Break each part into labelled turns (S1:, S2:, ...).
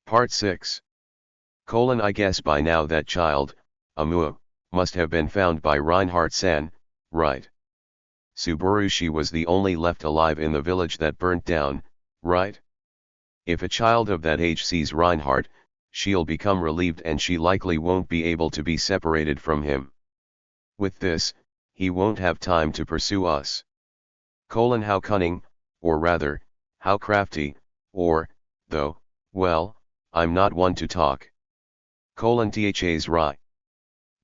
S1: Part 6. I guess by now that child, Amu, must have been found by Reinhardt-san, right? Subaru, she was the only left alive in the village that burnt down, right? If a child of that age sees Reinhardt, she'll become relieved and she likely won't be able to be separated from him. With this, he won't have time to pursue us. How cunning, or rather, how crafty, or, though, well, I'm not one to talk. Th's right.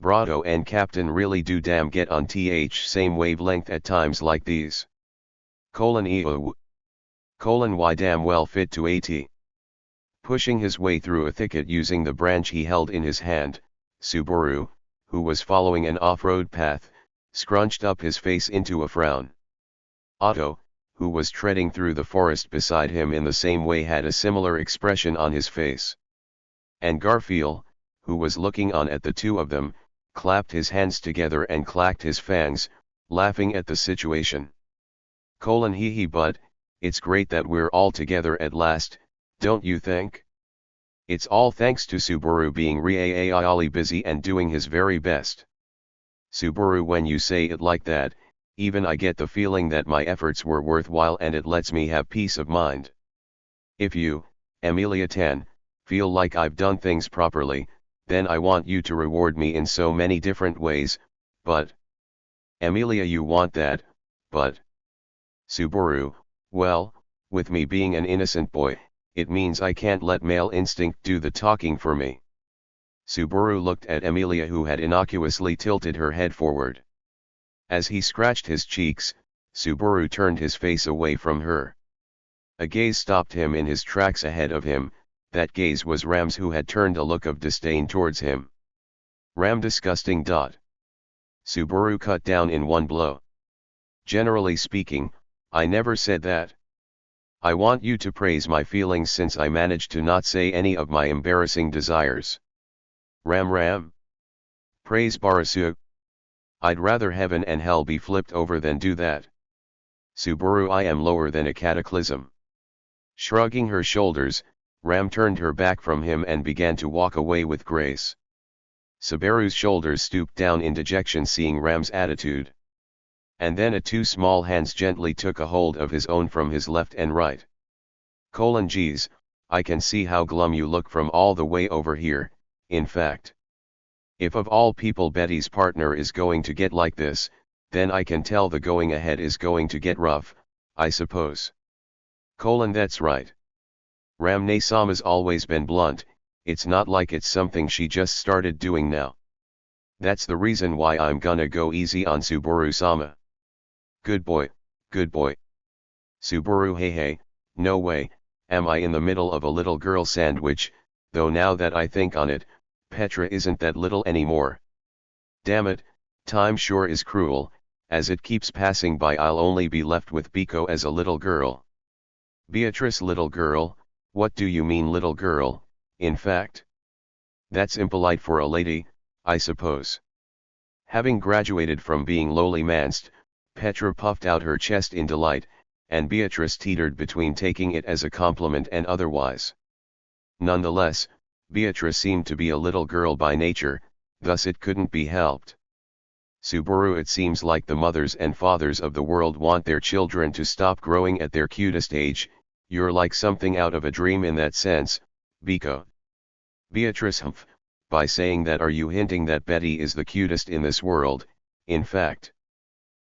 S1: Brado and Captain really do damn get on same wavelength at times like these. Ew. Why damn well fit to at. Pushing his way through a thicket using the branch he held in his hand, Subaru, who was following an off-road path, scrunched up his face into a frown. Otto, who was treading through the forest beside him in the same way, had a similar expression on his face. And Garfield, who was looking on at the two of them, clapped his hands together and clacked his fangs, laughing at the situation. Hee, but it's great that we're all together at last, don't you think? It's all thanks to Subaru being really busy and doing his very best. Subaru, when you say it like that, even I get the feeling that my efforts were worthwhile and it lets me have peace of mind. If you, Emilia-tan, feel like I've done things properly, then I want you to reward me in so many different ways, but... Emilia, you want that, but... Subaru, well, with me being an innocent boy, it means I can't let male instinct do the talking for me. Subaru looked at Emilia, who had innocuously tilted her head forward. As he scratched his cheeks, Subaru turned his face away from her. A gaze stopped him in his tracks ahead of him. That gaze was Ram's, who had turned a look of disdain towards him. Ram, disgusting. Subaru cut down in one blow. Generally speaking, I never said that. I want you to praise my feelings since I managed to not say any of my embarrassing desires. Ram. Praise Barasu. I'd rather heaven and hell be flipped over than do that. Subaru, I am lower than a cataclysm. Shrugging her shoulders, Ram turned her back from him and began to walk away with grace. Subaru's shoulders stooped down in dejection seeing Ram's attitude. And then two small hands gently took a hold of his own from his left and right. Geez, I can see how glum you look from all the way over here, in fact. If of all people Betty's partner is going to get like this, then I can tell the going ahead is going to get rough, I suppose. That's right. Ram-ne-sama's always been blunt, it's not like it's something she just started doing now. That's the reason why I'm gonna go easy on Subaru-sama. Good boy. Subaru, hey, no way, am I in the middle of a little girl sandwich, though now that I think on it, Petra isn't that little anymore. Damn it, time sure is cruel, as it keeps passing by I'll only be left with Biko as a little girl. Beatrice, little girl, what do you mean little girl, in fact? That's impolite for a lady, I suppose. Having graduated from being lowly manst, Petra puffed out her chest in delight, and Beatrice teetered between taking it as a compliment and otherwise. Nonetheless, Beatrice seemed to be a little girl by nature, thus it couldn't be helped. Subaru, it seems like the mothers and fathers of the world want their children to stop growing at their cutest age. You're like something out of a dream in that sense, Biko. Beatrice, humph, by saying that are you hinting that Betty is the cutest in this world, in fact?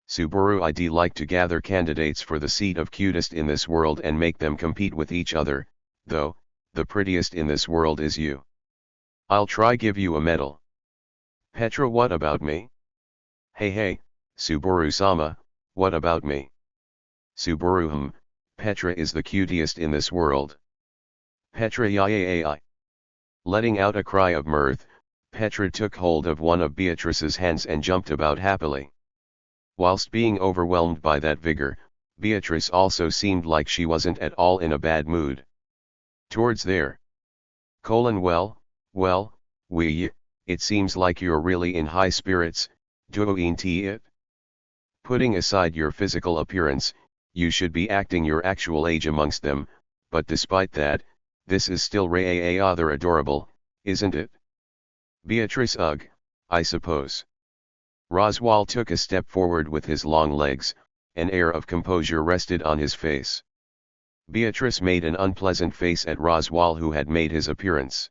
S1: Subaru, I'd like to gather candidates for the seat of cutest in this world and make them compete with each other, though, the prettiest in this world is you. I'll try give you a medal. Petra, what about me? Hey, Subaru-sama, what about me? Subaru, Petra is the cutest in this world. Petra, yay. Letting out a cry of mirth, Petra took hold of one of Beatrice's hands and jumped about happily. Whilst being overwhelmed by that vigor, Beatrice also seemed like she wasn't at all in a bad mood. Towards there. Well, it seems like you're really in high spirits, doin't it? Putting aside your physical appearance, you should be acting your actual age amongst them, but despite that, This is still rather adorable, isn't it? Beatrice, ugh, I suppose. Roswal took a step forward with his long legs, an air of composure rested on his face. Beatrice made an unpleasant face at Roswal, who had made his appearance.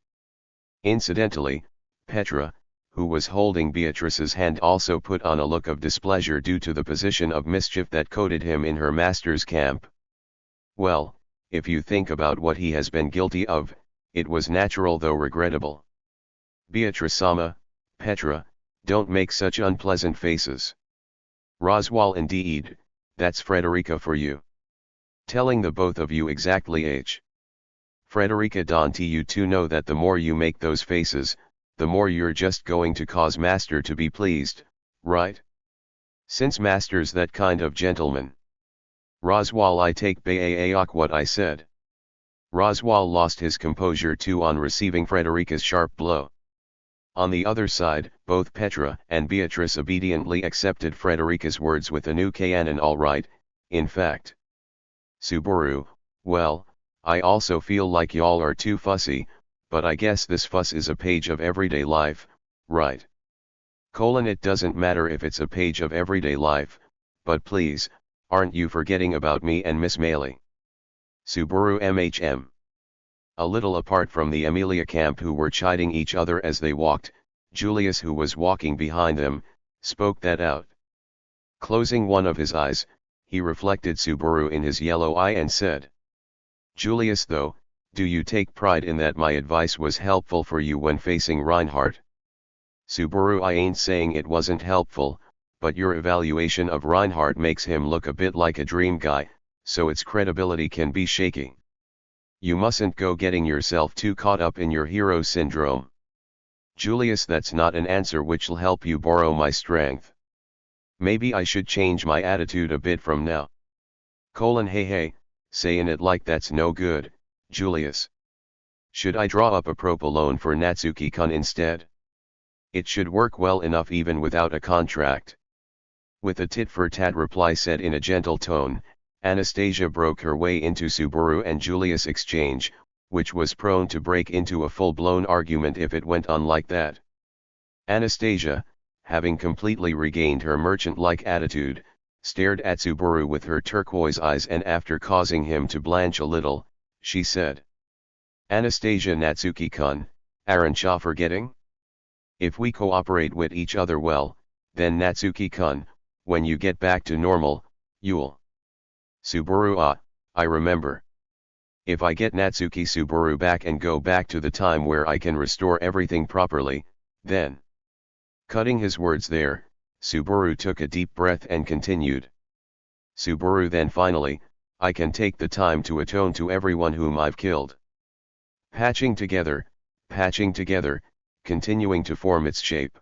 S1: Incidentally, Petra, who was holding Beatrice's hand, also put on a look of displeasure due to the position of mischief that coated him in her master's camp. Well, if you think about what he has been guilty of, it was natural though regrettable. Beatrice-sama, Petra, don't make such unpleasant faces. Roswal, indeed, that's Frederica for you. Telling the both of you exactly h. Frederica, don't you two know that the more you make those faces, the more you're just going to cause master to be pleased, right? Since master's that kind of gentleman. Roswal, I take baak what I said. Roswal lost his composure too on receiving Frederica's sharp blow. On the other side, both Petra and Beatrice obediently accepted Frederica's words with a new canon. All right, in fact. Subaru, well, I also feel like y'all are too fussy, but I guess this fuss is a page of everyday life, right? It doesn't matter if it's a page of everyday life, but please, aren't you forgetting about me and Miss Meili? Subaru MHM. A little apart from the Amelia camp, who were chiding each other as they walked, Julius, who was walking behind them, spoke that out. Closing one of his eyes, he reflected Subaru in his yellow eye and said, Julius, though, do you take pride in that my advice was helpful for you when facing Reinhardt? Subaru, I ain't saying it wasn't helpful, but your evaluation of Reinhardt makes him look a bit like a dream guy, so its credibility can be shaky. You mustn't go getting yourself too caught up in your hero syndrome. Julius, that's not an answer which'll help you borrow my strength. Maybe I should change my attitude a bit from now. Hey, saying it like that's no good, Julius. Should I draw up a propo for Natsuki-kun instead? It should work well enough even without a contract. With a tit-for-tat reply said in a gentle tone, Anastasia broke her way into Subaru and Julius' exchange, which was prone to break into a full-blown argument if it went on like that. Anastasia, having completely regained her merchant-like attitude, stared at Subaru with her turquoise eyes, and after causing him to blanch a little, she said, Anastasia, Natsuki-kun, aren't ya forgetting? If we cooperate with each other well, then Natsuki-kun, when you get back to normal, you'll... Subaru, I remember. If I get Natsuki Subaru back and go back to the time where I can restore everything properly, then... Cutting his words there, Subaru took a deep breath and continued. Subaru, then finally, I can take the time to atone to everyone whom I've killed. Patching together, continuing to form its shape.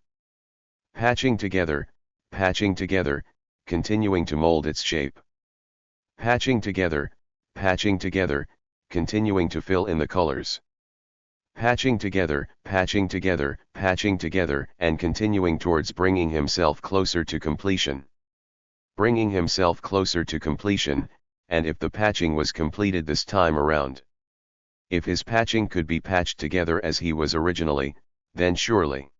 S1: Patching together, continuing to mold its shape. Patching together, continuing to fill in the colors. Patching together, and continuing towards bringing himself closer to completion. Bringing himself closer to completion, and if the patching was completed this time around. If his patching could be patched together as he was originally, then surely,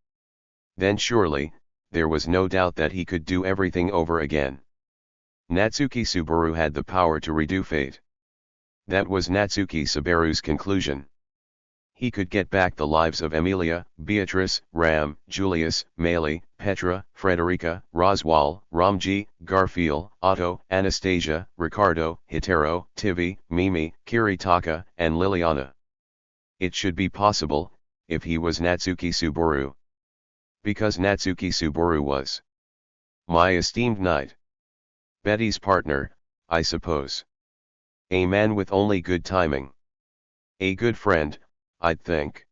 S1: there was no doubt that he could do everything over again. Natsuki Subaru had the power to redo fate. That was Natsuki Subaru's conclusion. He could get back the lives of Amelia, Beatrice, Ram, Julius, Meili, Petra, Frederica, Roswal, Ramji, Garfield, Otto, Anastasia, Ricardo, Hitaro, Tivi, Mimi, Kiritaka, and Liliana. It should be possible, if he was Natsuki Subaru. Because Natsuki Subaru was my esteemed knight. Betty's partner, I suppose. A man with only good timing. A good friend, I'd think.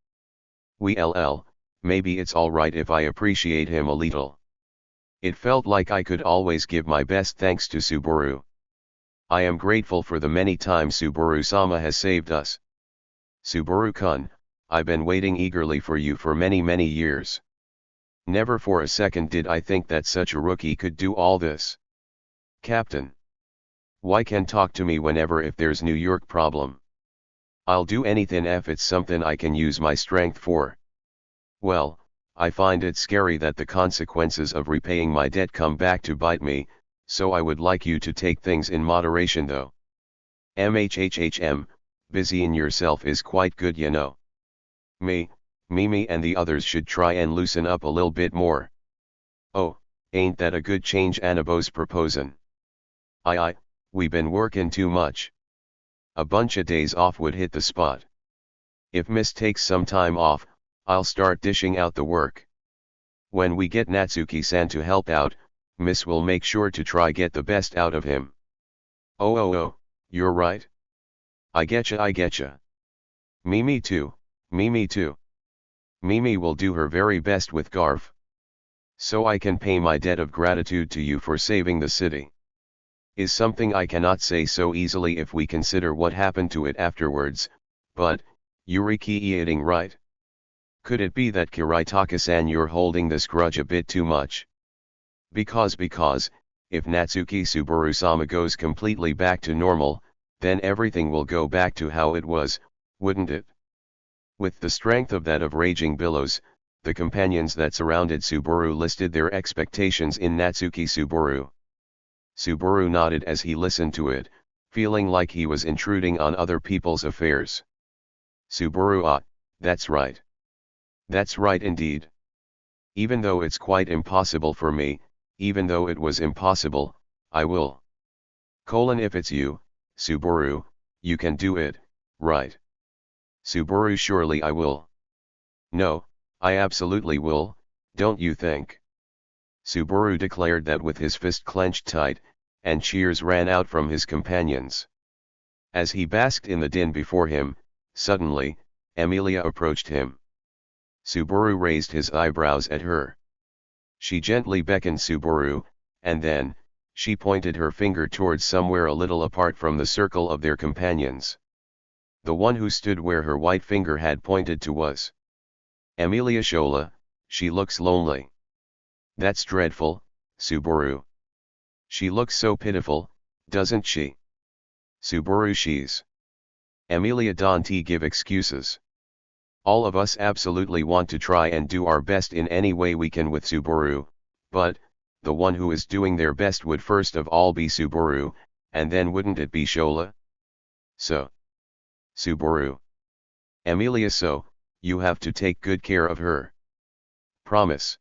S1: Maybe it's alright if I appreciate him a little. It felt like I could always give my best thanks to Subaru. I am grateful for the many times Subaru-sama has saved us. Subaru-kun, I've been waiting eagerly for you for many years. Never for a second did I think that such a rookie could do all this. Captain. Why can't talk to me whenever if there's New York problem? I'll do anything if it's something I can use my strength for. Well, I find it scary that the consequences of repaying my debt come back to bite me, so I would like you to take things in moderation though. Mhmm, busying yourself is quite good you know. Mimi and the others should try and loosen up a little bit more. Oh, ain't that a good change Anabo's proposin'? Aye, we been workin' too much. A bunch of days off would hit the spot. If Miss takes some time off, I'll start dishing out the work. When we get Natsuki-san to help out, Miss will make sure to try get the best out of him. Oh, you're right. I getcha. Mimi too. Mimi will do her very best with Garf. So I can pay my debt of gratitude to you for saving the city. Is something I cannot say so easily if we consider what happened to it afterwards, but, Yuriki-eating right? Could it be that Kiritaka-san you're holding this grudge a bit too much? Because, if Natsuki Subaru-sama goes completely back to normal, then everything will go back to how it was, wouldn't it? With the strength of that of raging billows, the companions that surrounded Subaru listed their expectations in Natsuki Subaru. Subaru nodded as he listened to it, feeling like he was intruding on other people's affairs. Subaru, that's right. That's right indeed. Even though it's quite impossible for me, even though it was impossible, I will. If it's you, Subaru, you can do it, right? Subaru surely I will. No, I absolutely will, don't you think? Subaru declared that with his fist clenched tight, and cheers ran out from his companions. As he basked in the din before him, suddenly, Emilia approached him. Subaru raised his eyebrows at her. She gently beckoned Subaru, and then, she pointed her finger towards somewhere a little apart from the circle of their companions. The one who stood where her white finger had pointed to was Emilia Shola. She looks lonely. That's dreadful, Subaru. She looks so pitiful, doesn't she? Subaru she's. Emilia don't give excuses. All of us absolutely want to try and do our best in any way we can with Subaru, but, the one who is doing their best would first of all be Subaru, and then wouldn't it be Shola? So. Subaru. Emilia, so, you have to take good care of her. Promise.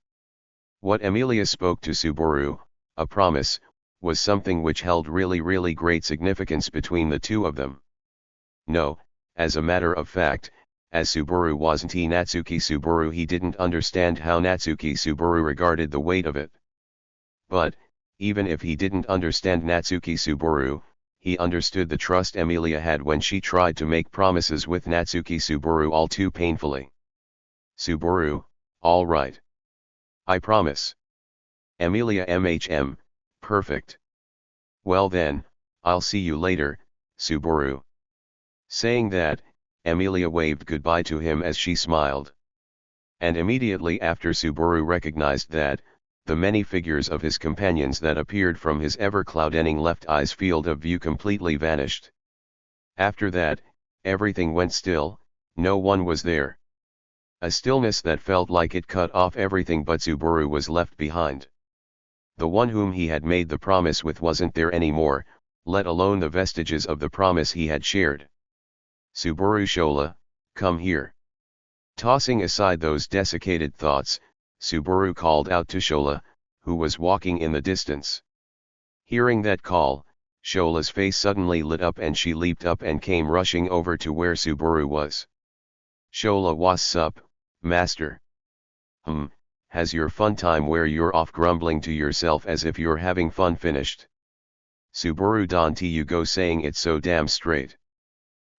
S1: What Emilia spoke to Subaru, a promise, was something which held really great significance between the two of them. No, as a matter of fact, as Subaru wasn't Natsuki Subaru, he didn't understand how Natsuki Subaru regarded the weight of it. But, even if he didn't understand Natsuki Subaru, he understood the trust Emilia had when she tried to make promises with Natsuki Subaru all too painfully. Subaru, all right. I promise. Emilia perfect. Well then, I'll see you later, Subaru. Saying that, Emilia waved goodbye to him as she smiled. And immediately after Subaru recognized that, the many figures of his companions that appeared from his ever-cloudening left eye's field of view completely vanished. After that, everything went still, no one was there. A stillness that felt like it cut off everything but Subaru was left behind. The one whom he had made the promise with wasn't there anymore, let alone the vestiges of the promise he had shared. Subaru Shola, come here. Tossing aside those desiccated thoughts, Subaru called out to Shola, who was walking in the distance. Hearing that call, Shola's face suddenly lit up and she leaped up and came rushing over to where Subaru was. Shola, what's up, master? Has your fun time where you're off grumbling to yourself as if you're having fun finished? Subaru, don't you go saying it so damn straight.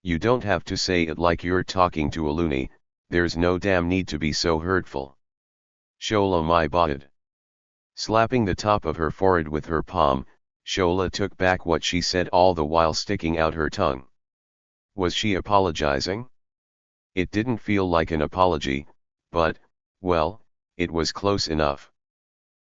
S1: You don't have to say it like you're talking to a loony, there's no damn need to be so hurtful. Shola, my botted. Slapping the top of her forehead with her palm, Shola took back what she said, all the while sticking out her tongue. Was she apologizing? It didn't feel like an apology, but, well, it was close enough.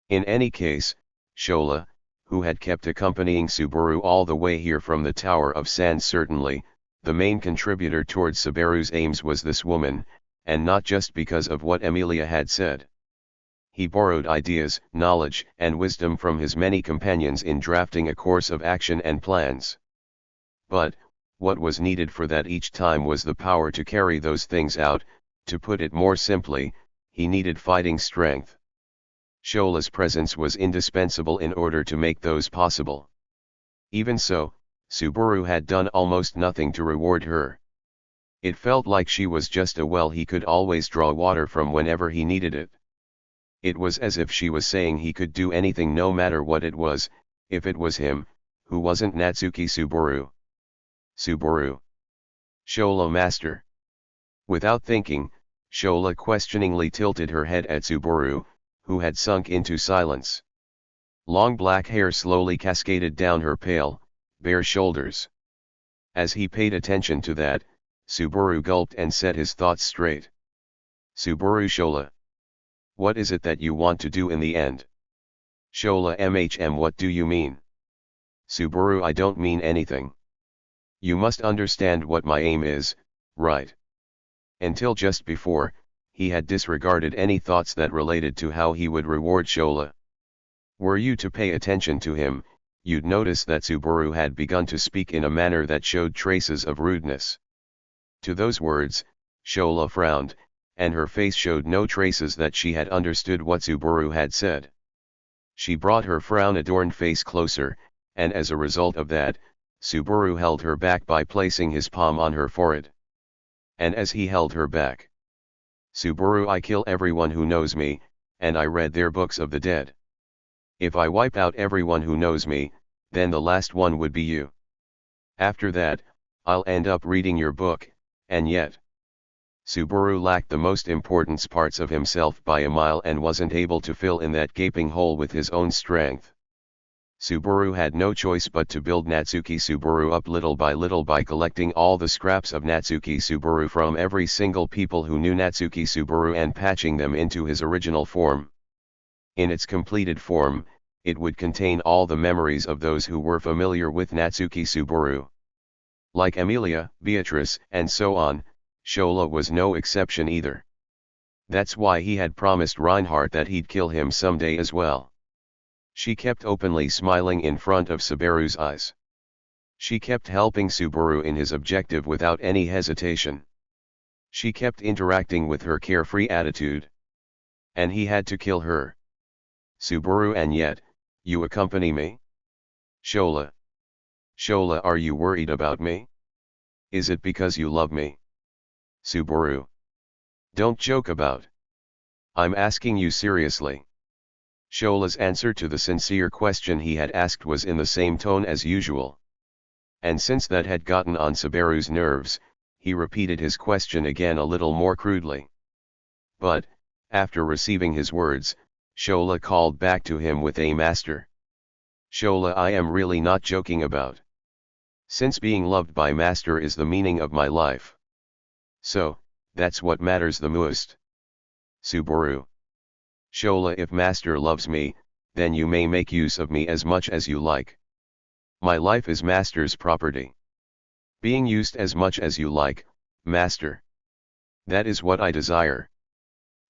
S1: In any case, Shola, who had kept accompanying Subaru all the way here from the Tower of Sand, certainly the main contributor towards Subaru's aims was this woman, and not just because of what Emilia had said. He borrowed ideas, knowledge, and wisdom from his many companions in drafting a course of action and plans. But, what was needed for that each time was the power to carry those things out. To put it more simply, he needed fighting strength. Shola's presence was indispensable in order to make those possible. Even so, Subaru had done almost nothing to reward her. It felt like she was just a well he could always draw water from whenever he needed it. It was as if she was saying he could do anything no matter what it was, if it was him, who wasn't Natsuki Subaru. Subaru. Shola master. Without thinking, Shola questioningly tilted her head at Subaru, who had sunk into silence. Long black hair slowly cascaded down her pale, bare shoulders. As he paid attention to that, Subaru gulped and set his thoughts straight. Subaru Shola. What is it that you want to do in the end? Shola what do you mean? Subaru I don't mean anything. You must understand what my aim is, right? Until just before, he had disregarded any thoughts that related to how he would reward Shola. Were you to pay attention to him, you'd notice that Subaru had begun to speak in a manner that showed traces of rudeness. To those words, Shola frowned, and her face showed no traces that she had understood what Subaru had said. She brought her frown-adorned face closer, and as a result of that, Subaru held her back by placing his palm on her forehead. And as he held her back, Subaru I kill everyone who knows me, and I read their books of the dead. If I wipe out everyone who knows me, then the last one would be you. After that, I'll end up reading your book, and yet. Subaru lacked the most important parts of himself by a mile and wasn't able to fill in that gaping hole with his own strength. Subaru had no choice but to build Natsuki Subaru up little by collecting all the scraps of Natsuki Subaru from every single people who knew Natsuki Subaru and patching them into his original form. In its completed form, it would contain all the memories of those who were familiar with Natsuki Subaru. Like Emilia, Beatrice, and so on, Shola was no exception either. That's why he had promised Reinhardt that he'd kill him someday as well. She kept openly smiling in front of Subaru's eyes. She kept helping Subaru in his objective without any hesitation. She kept interacting with her carefree attitude. And he had to kill her. Subaru and yet, you accompany me? Shola. Shola, are you worried about me? Is it because you love me? Subaru. Don't joke about. I'm asking you seriously. Shola's answer to the sincere question he had asked was in the same tone as usual. And since that had gotten on Subaru's nerves, he repeated his question again a little more crudely. But, after receiving his words, Shola called back to him with a master. Shola, I am really not joking about. Since being loved by Master is the meaning of my life. So, that's what matters the most. Subaru. Shola, if Master loves me, then you may make use of me as much as you like. My life is Master's property. Being used as much as you like, Master. That is what I desire.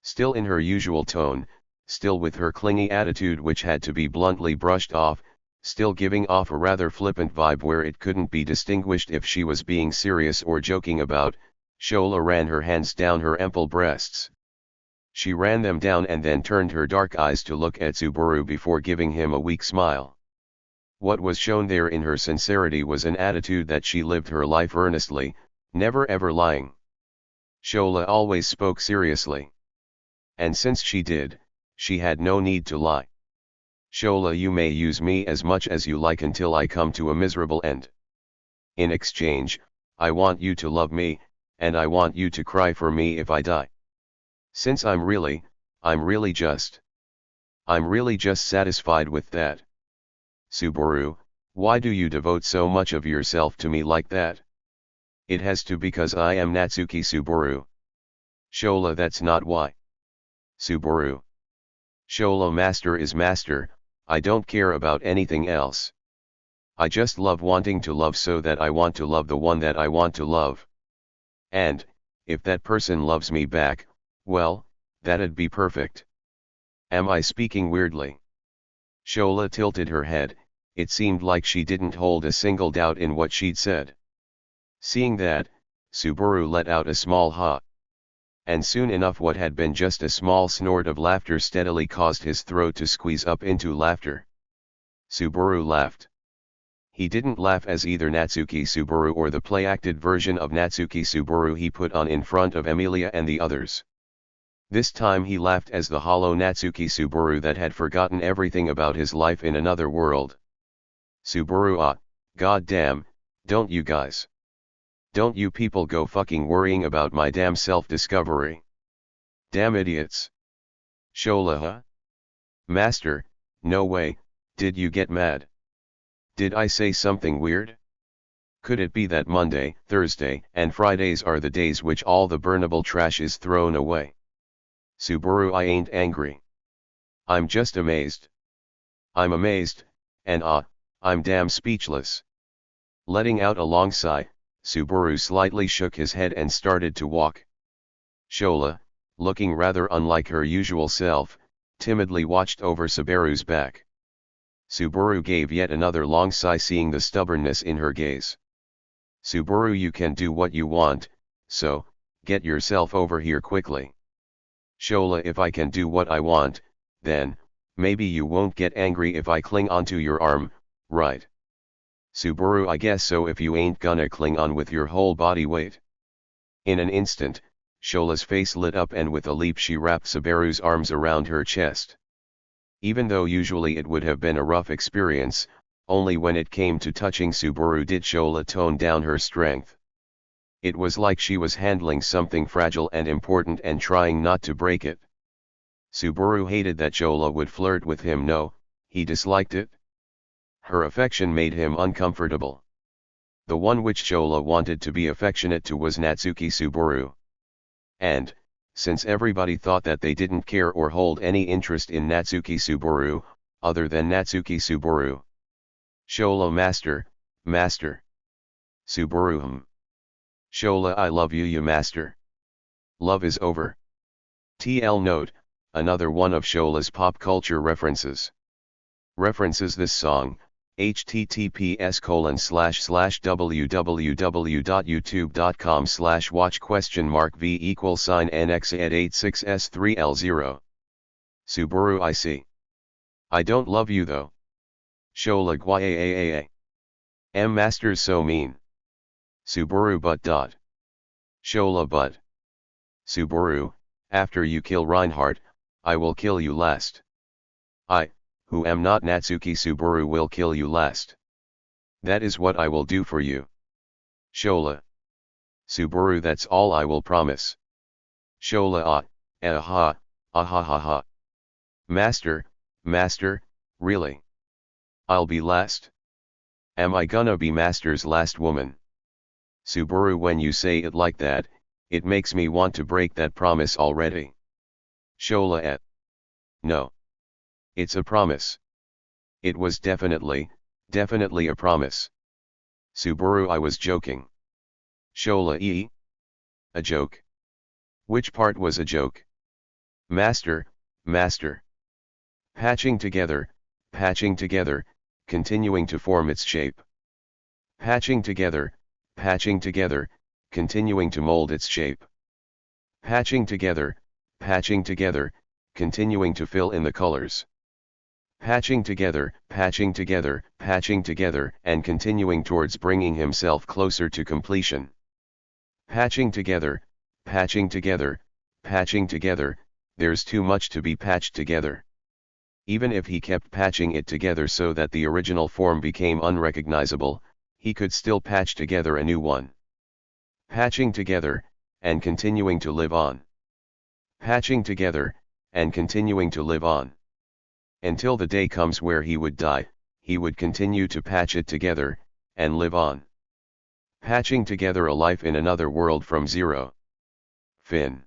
S1: Still in her usual tone, still with her clingy attitude which had to be bluntly brushed off, still giving off a rather flippant vibe where it couldn't be distinguished if she was being serious or joking about, Shola ran her hands down her ample breasts. She ran them down and then turned her dark eyes to look at Subaru before giving him a weak smile. What was shown there in her sincerity was an attitude that she lived her life earnestly, never ever lying. Shola always spoke seriously. And since she did, she had no need to lie. Shola, you may use me as much as you like until I come to a miserable end. In exchange, I want you to love me, and I want you to cry for me if I die. Since I'm really just satisfied with that. Subaru, why do you devote so much of yourself to me like that? It has to because I am Natsuki Subaru. Shola, that's not why. Subaru. Shola, Master is Master, I don't care about anything else. I just love wanting to love so that I want to love the one that I want to love. And, if that person loves me back, well, that'd be perfect. Am I speaking weirdly? Shola tilted her head, it seemed like she didn't hold a single doubt in what she'd said. Seeing that, Subaru let out a small ha. And soon enough what had been just a small snort of laughter steadily caused his throat to squeeze up into laughter. Subaru laughed. He didn't laugh as either Natsuki Subaru or the play-acted version of Natsuki Subaru he put on in front of Emilia and the others. This time he laughed as the hollow Natsuki Subaru that had forgotten everything about his life in another world. Subaru, god damn, don't you guys. Don't you people go fucking worrying about my damn self-discovery. Damn idiots. Shola, huh? Master, no way, did you get mad? Did I say something weird? Could it be that Monday, Thursday, and Fridays are the days which all the burnable trash is thrown away? Subaru, I ain't angry. I'm just amazed. I'm amazed, and I'm damn speechless. Letting out a long sigh, Subaru slightly shook his head and started to walk. Shola, looking rather unlike her usual self, timidly watched over Subaru's back. Subaru gave yet another long sigh seeing the stubbornness in her gaze. Subaru, you can do what you want, so, get yourself over here quickly. Shola, if I can do what I want, then, maybe you won't get angry if I cling onto your arm, right? Subaru, I guess so if you ain't gonna cling on with your whole body weight. In an instant, Shola's face lit up and with a leap she wrapped Subaru's arms around her chest. Even though usually it would have been a rough experience, only when it came to touching Subaru did Shola tone down her strength. It was like she was handling something fragile and important and trying not to break it. Subaru hated that Shola would flirt with him. No, he disliked it. Her affection made him uncomfortable. The one which Shola wanted to be affectionate to was Natsuki Subaru. And, since everybody thought that they didn't care or hold any interest in Natsuki Subaru, other than Natsuki Subaru. Shola, master, master. Subaru, Shola, I love you, master. Love is over. TL note, another one of Shola's pop culture references. References this song, https://www.youtube.com/watch?v=nx@86s3l0. Subaru, I see. I don't love you though. Shola, gwaaa. Master's so mean. Subaru, but. Shola, but. Subaru, after you kill Reinhardt, I will kill you last. I, who am not Natsuki Subaru, will kill you last. That is what I will do for you. Shola. Subaru, that's all I will promise. Shola, aha, ahahaha. Master, master, really? I'll be last? Am I gonna be master's last woman? Subaru, when you say it like that, it makes me want to break that promise already. Shola, no. It's a promise. It was definitely a promise. Subaru, I was joking. Shola, a joke? Which part was a joke? Master, master. Patching together, continuing to form its shape. Patching together, continuing to mold its shape. Patching together, continuing to fill in the colors. Patching together, and continuing towards bringing himself closer to completion. Patching together, there's too much to be patched together. Even if he kept patching it together so that the original form became unrecognizable, he could still patch together a new one. Patching together, and continuing to live on. Patching together, and continuing to live on. Until the day comes where he would die, he would continue to patch it together, and live on. Patching together a life in another world from zero. Fin.